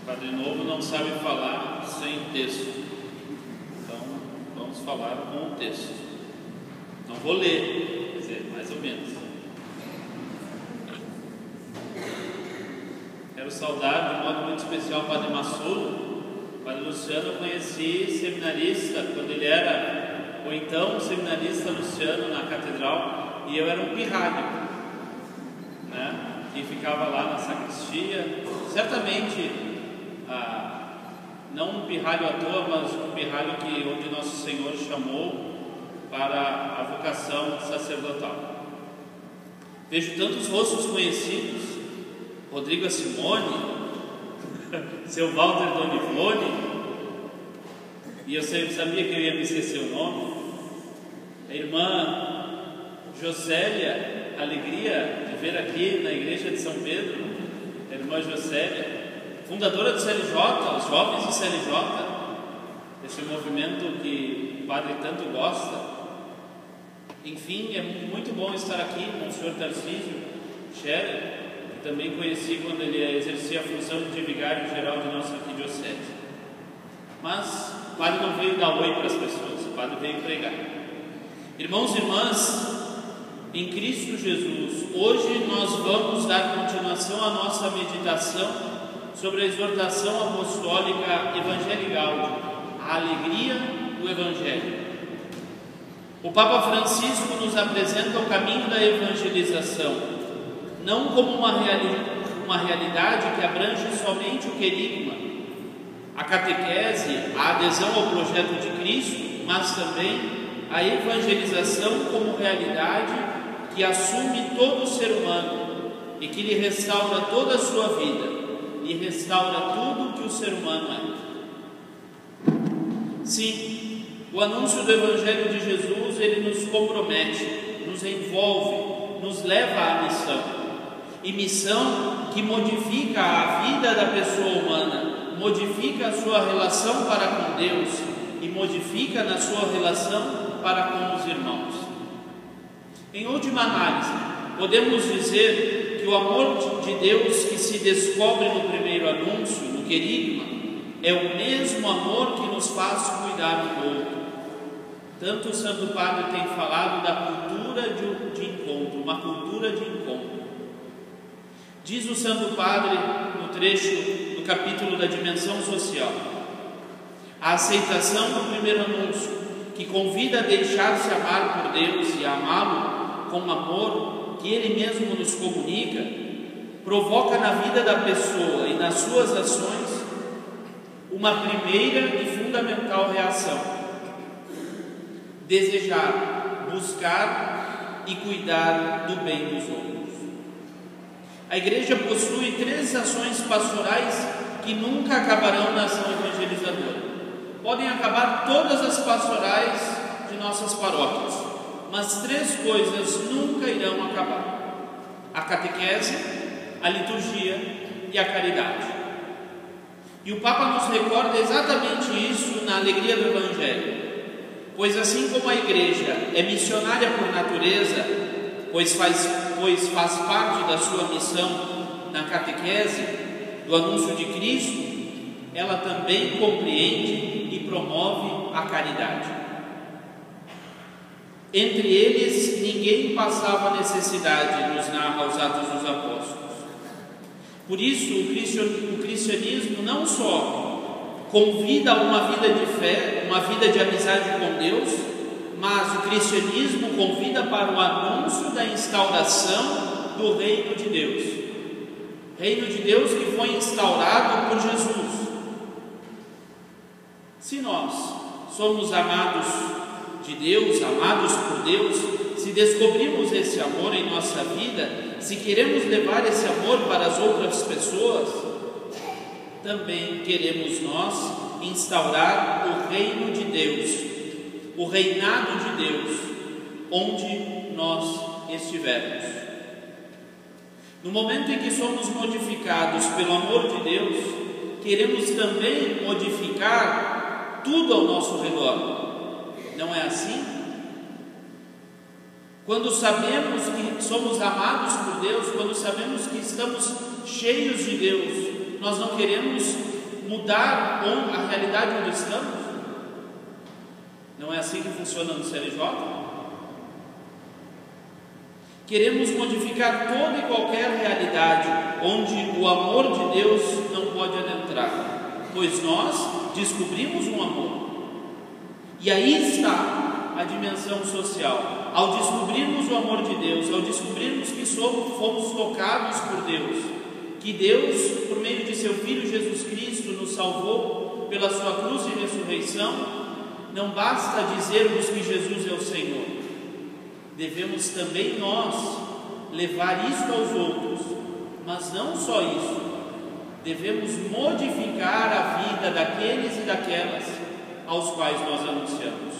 Padre novo não sabe falar sem texto, então vamos falar com o texto. Não vou ler, quer dizer, mais ou menos. Quero saudar de modo muito especial o Padre Massulo. O Padre Luciano eu conheci seminarista quando ele era, ou então seminarista Luciano na catedral, e eu era um pirralho, né? Que ficava lá na sacristia, certamente não um pirralho à toa, mas um pirralho onde Nosso Senhor chamou para a vocação sacerdotal. Vejo tantos rostos conhecidos: Rodrigo Simone, seu Walter Donivone, e eu sempre sabia que eu ia me esquecer o nome. A irmã Josélia, alegria de ver aqui na igreja de São Pedro, a irmã Josélia, fundadora do CLJ, os jovens do CLJ, esse movimento que o padre tanto gosta. Enfim, é muito bom estar aqui com o senhor Tarcísio Scherer, que também conheci quando ele exercia a função de vigário-geral de nossa arquidiocese. Mas o padre não veio dar oi para as pessoas, o padre veio pregar. Irmãos e irmãs, em Cristo Jesus, hoje nós vamos dar continuação à nossa meditação sobre a exortação apostólica Evangelii Gaudium, a alegria do Evangelho. O Papa Francisco nos apresenta o caminho da evangelização, não como uma realidade que abrange somente o querigma, a catequese, a adesão ao projeto de Cristo, mas também a evangelização como realidade que assume todo o ser humano e que lhe restaura toda a sua vida, e restaura tudo o que o ser humano é. Sim, o anúncio do Evangelho de Jesus, ele nos compromete, nos envolve, nos leva à missão. E missão que modifica a vida da pessoa humana, modifica a sua relação para com Deus e modifica na sua relação para com os irmãos. Em última análise, podemos dizer que o amor de Deus que se descobre no primeiro anúncio, no querigma, é o mesmo amor que nos faz cuidar do outro. Tanto o Santo Padre tem falado da cultura de encontro, uma cultura de encontro. Diz o Santo Padre no trecho do capítulo da dimensão social: a aceitação do primeiro anúncio, que convida a deixar-se amar por Deus e a amá-lo com amor que Ele mesmo nos comunica, provoca na vida da pessoa e nas suas ações uma primeira e fundamental reação: desejar, buscar e cuidar do bem dos outros. A Igreja possui 3 ações pastorais que nunca acabarão na ação evangelizadora. Podem acabar todas as pastorais de nossas paróquias, mas 3 coisas nunca irão acabar: a catequese, a liturgia e a caridade. E o Papa nos recorda exatamente isso na alegria do Evangelho. Pois assim como a Igreja é missionária por natureza, pois faz parte da sua missão na catequese, do anúncio de Cristo, ela também compreende e promove a caridade. Entre eles, ninguém passava necessidade, nos narra os Atos dos Apóstolos. Por isso, o cristianismo não só convida a uma vida de fé, uma vida de amizade com Deus, mas o cristianismo convida para o anúncio da instauração do reino de Deus. Reino de Deus que foi instaurado por Jesus. Se nós somos amados de Deus, amados por Deus, se descobrimos esse amor em nossa vida, se queremos levar esse amor para as outras pessoas, também queremos nós instaurar o reino de Deus, o reinado de Deus, onde nós estivermos. No momento em que somos modificados pelo amor de Deus, queremos também modificar tudo ao nosso redor. Não é assim? Quando sabemos que somos amados por Deus, quando sabemos que estamos cheios de Deus, nós não queremos mudar a realidade onde estamos? Não é assim que funciona no CLJ? Queremos modificar toda e qualquer realidade onde o amor de Deus não pode adentrar, pois nós descobrimos um amor. E aí está a dimensão social. Ao descobrirmos o amor de Deus, ao descobrirmos que fomos tocados por Deus, que Deus, por meio de seu Filho Jesus Cristo, nos salvou pela sua cruz e ressurreição, não basta dizermos que Jesus é o Senhor. Devemos também nós levar isto aos outros, mas não só isso, devemos modificar a vida daqueles e daquelas aos quais nós anunciamos.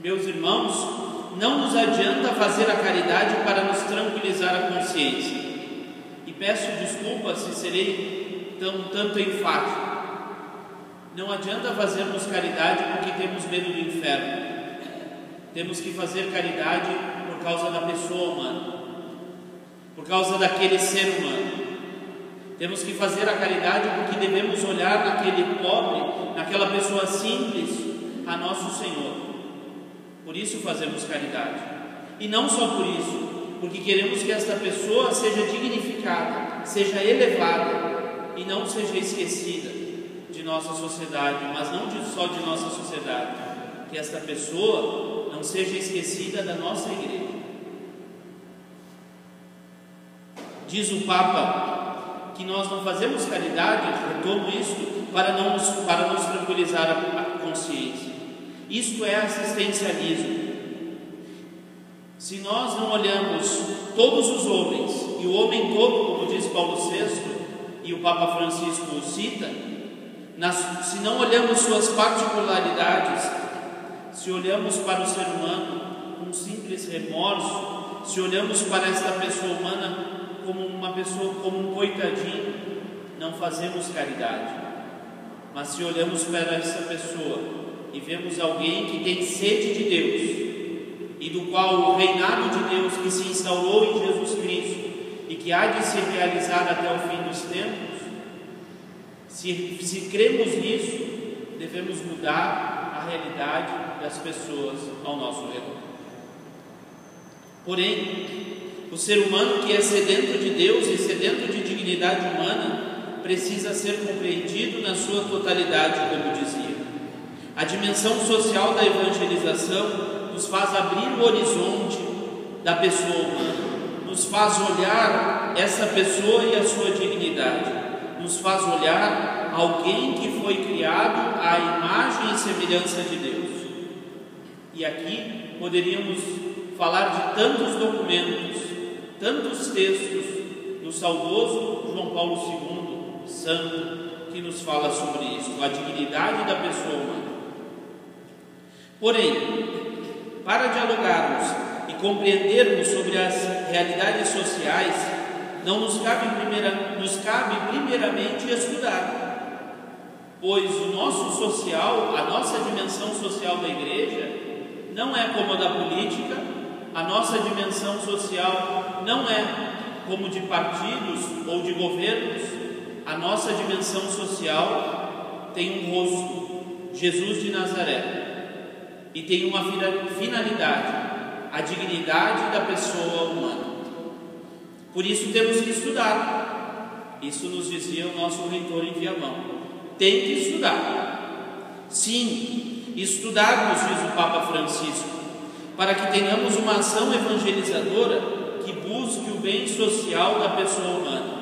Meus irmãos, não nos adianta fazer a caridade para nos tranquilizar a consciência, e peço desculpas se serei tanto enfático. Não adianta fazermos caridade porque temos medo do inferno. Temos que fazer caridade por causa da pessoa humana, por causa daquele ser humano. Temos que fazer a caridade porque devemos olhar naquele pobre, naquela pessoa simples, a nosso Senhor. Por isso fazemos caridade. E não só por isso, porque queremos que esta pessoa seja dignificada, seja elevada e não seja esquecida de nossa sociedade, mas não só de nossa sociedade, que esta pessoa não seja esquecida da nossa igreja. Diz o Papa que nós não fazemos caridade, retomo isto, para nos tranquilizar a consciência. Isto é assistencialismo. Se nós não olhamos todos os homens, e o homem todo, como diz Paulo VI, e o Papa Francisco o cita, se não olhamos suas particularidades, se olhamos para o ser humano com um simples remorso, se olhamos para esta pessoa humana como um coitadinho, não fazemos caridade. Mas se olhamos para essa pessoa e vemos alguém que tem sede de Deus, e do qual o reinado de Deus que se instaurou em Jesus Cristo e que há de se realizar até o fim dos tempos, se cremos nisso, devemos mudar a realidade das pessoas ao nosso redor. Porém, o ser humano que é sedento de Deus e sedento de dignidade humana precisa ser compreendido na sua totalidade, como dizia. A dimensão social da evangelização nos faz abrir o horizonte da pessoa humana, nos faz olhar essa pessoa e a sua dignidade, nos faz olhar alguém que foi criado à imagem e semelhança de Deus. E aqui poderíamos falar de tantos documentos, tantos textos do saudoso João Paulo II, santo, que nos fala sobre isso, a dignidade da pessoa humana. Porém, para dialogarmos e compreendermos sobre as realidades sociais, nos cabe primeiramente estudar, pois o nosso social, a nossa dimensão social da igreja não é como a da política, a nossa dimensão social não é como de partidos ou de governos. A nossa dimensão social tem um rosto, Jesus de Nazaré, e tem uma finalidade, a dignidade da pessoa humana. Por isso temos que estudar. Isso nos dizia o nosso reitor em Viamão. Tem que estudar. Sim, estudarmos, diz o Papa Francisco, para que tenhamos uma ação evangelizadora que busque o bem social da pessoa humana.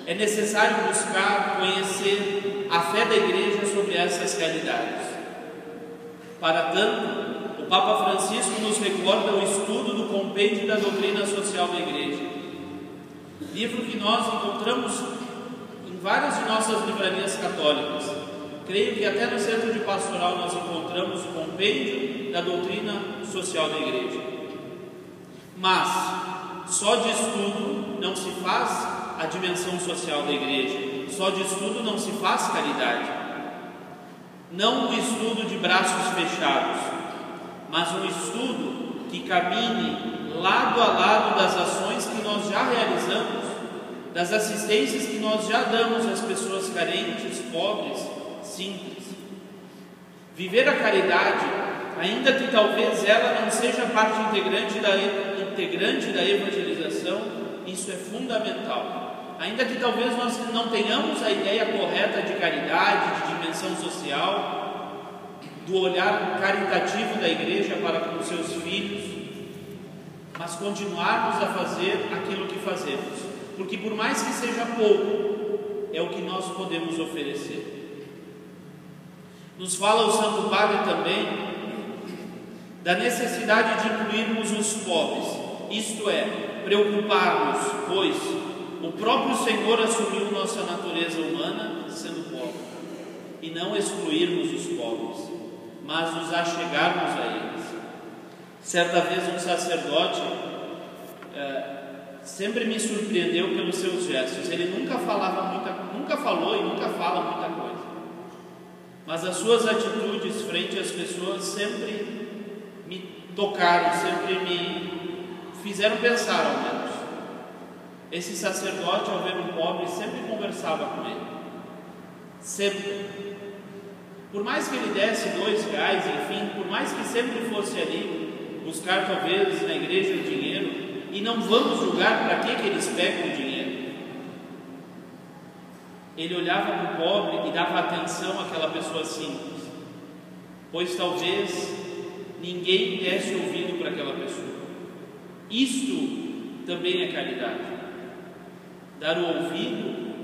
É necessário buscar conhecer a fé da Igreja sobre essas realidades. Para tanto, o Papa Francisco nos recorda o estudo do Compêndio da Doutrina Social da Igreja, livro que nós encontramos em várias de nossas livrarias católicas. Creio que até no Centro de Pastoral nós encontramos o Compêndio da Doutrina Social da Igreja. Mas só de estudo não se faz a dimensão social da Igreja, só de estudo não se faz caridade. Não um estudo de braços fechados, mas um estudo que caminhe lado a lado das ações que nós já realizamos das assistências que nós já damos às pessoas carentes, pobres, simples. Viver a caridade, ainda que talvez ela não seja parte integrante da evangelização, isso é fundamental. Ainda que talvez nós não tenhamos a ideia correta de caridade, de dimensão social, do olhar caritativo da igreja para com os seus filhos, mas continuarmos a fazer aquilo que fazemos, porque por mais que seja pouco, é o que nós podemos oferecer. Nos fala o Santo Padre também da necessidade de incluirmos os pobres, isto é, preocupar-nos, pois o próprio Senhor assumiu nossa natureza humana sendo pobre, e não excluirmos os pobres, mas nos achegarmos a eles. Certa vez um sacerdote sempre me surpreendeu pelos seus gestos. Ele nunca falou e nunca fala muita coisa, mas as suas atitudes frente às pessoas sempre me tocaram, sempre me fizeram pensar, ao menos. Esse sacerdote, ao ver um pobre, sempre conversava com ele, sempre. Por mais que ele desse R$2, enfim, por mais que sempre fosse ali buscar talvez na igreja o dinheiro, e não vamos julgar para que eles pegam o dinheiro. Ele olhava para o pobre e dava atenção àquela pessoa simples, pois talvez ninguém desse ouvido para aquela pessoa. Isto também é caridade, dar o ouvido,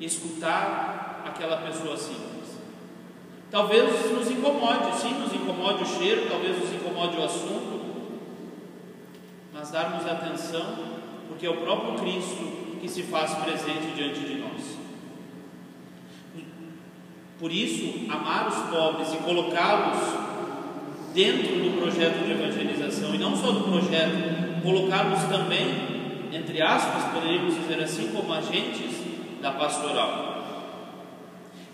escutar aquela pessoa simples. Talvez nos incomode, sim, nos incomode o cheiro, talvez nos incomode o assunto, mas darmos atenção, porque é o próprio Cristo que se faz presente diante de nós. Por isso, amar os pobres e colocá-los dentro do projeto de evangelização, e não só do projeto, colocá-los também, entre aspas, poderíamos dizer assim, como agentes da pastoral.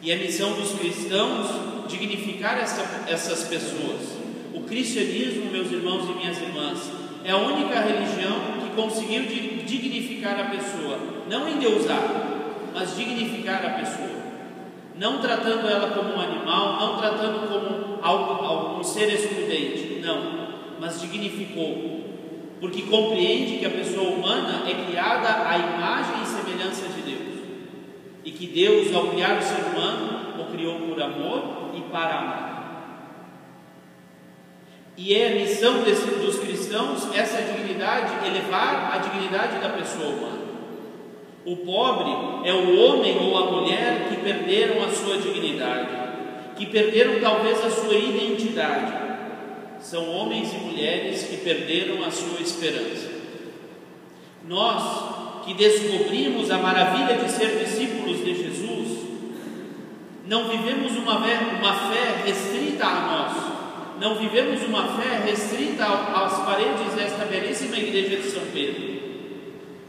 E a missão dos cristãos, dignificar essas pessoas. O cristianismo, meus irmãos e minhas irmãs, é a única religião que conseguiu dignificar a pessoa, não endeusar, mas dignificar a pessoa, não tratando ela como um animal, não tratando como um ser excludente, não, mas dignificou, porque compreende que a pessoa humana é criada à imagem e semelhança de Deus, e que Deus, ao criar o ser humano, o criou por amor e para amar. E é a missão dos cristãos essa dignidade, elevar a dignidade da pessoa humana. O pobre é o homem ou a mulher que perderam a sua dignidade, que perderam talvez a sua identidade. São homens e mulheres que perderam a sua esperança. Nós que descobrimos a maravilha de ser discípulos de Jesus, não vivemos uma fé restrita a nós, não vivemos uma fé restrita às paredes desta belíssima igreja de São Pedro,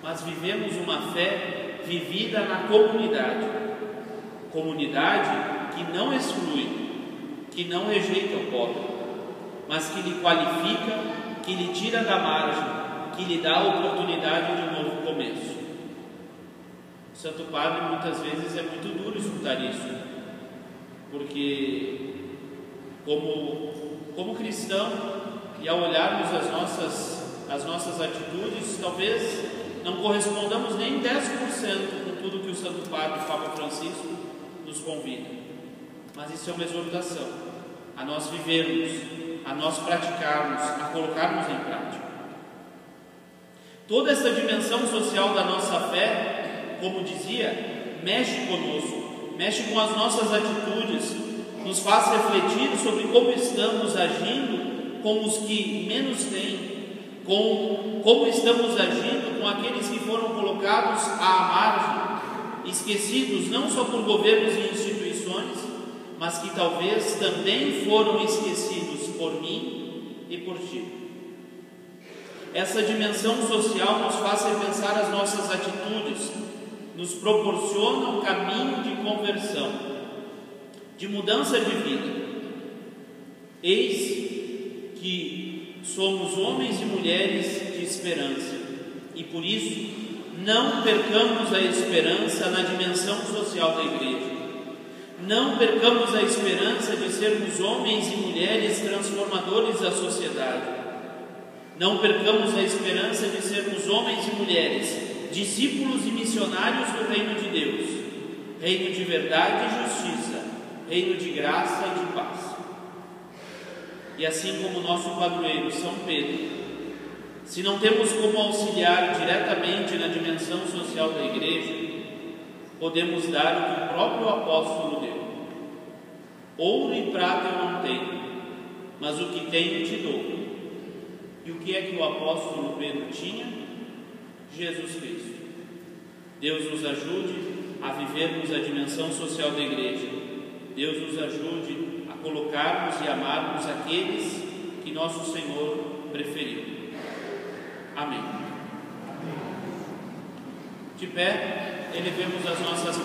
mas vivemos uma fé vivida na comunidade que não exclui, que não rejeita o pobre, mas que lhe qualifica, que lhe tira da margem, que lhe dá a oportunidade de um novo começo. O Santo Padre muitas vezes é muito duro escutar isso, porque como cristão, e ao olharmos as nossas atitudes, talvez não correspondamos nem 10% com tudo que o Santo Padre Papa Francisco nos convida, mas isso é uma exortação a nós vivermos, a nós praticarmos, a colocarmos em prática. Toda essa dimensão social da nossa fé, como dizia, mexe conosco, mexe com as nossas atitudes, nos faz refletir sobre como estamos agindo com os que menos têm, como estamos agindo com aqueles que foram colocados à margem, esquecidos não só por governos e instituições, mas que talvez também foram esquecidos por mim e por ti. Essa dimensão social nos faz repensar as nossas atitudes, nos proporciona um caminho de conversão, de mudança de vida. Eis que somos homens e mulheres de esperança, e por isso Não percamos a esperança na dimensão social da igreja. Não percamos a esperança de sermos homens e mulheres transformadores da sociedade. Não percamos a esperança de sermos homens e mulheres, discípulos e missionários do reino de Deus, reino de verdade e justiça, reino de graça e de paz. E assim como nosso padroeiro São Pedro, se não temos como auxiliar diretamente na dimensão social da igreja, podemos dar o que o próprio apóstolo deu. Ouro e prata eu não tenho, mas o que tenho te dou. E o que é que o apóstolo Pedro tinha? Jesus Cristo. Deus nos ajude a vivermos a dimensão social da igreja. Deus nos ajude a colocarmos e amarmos aqueles que nosso Senhor preferiu. Amém. De pé, elevemos as nossas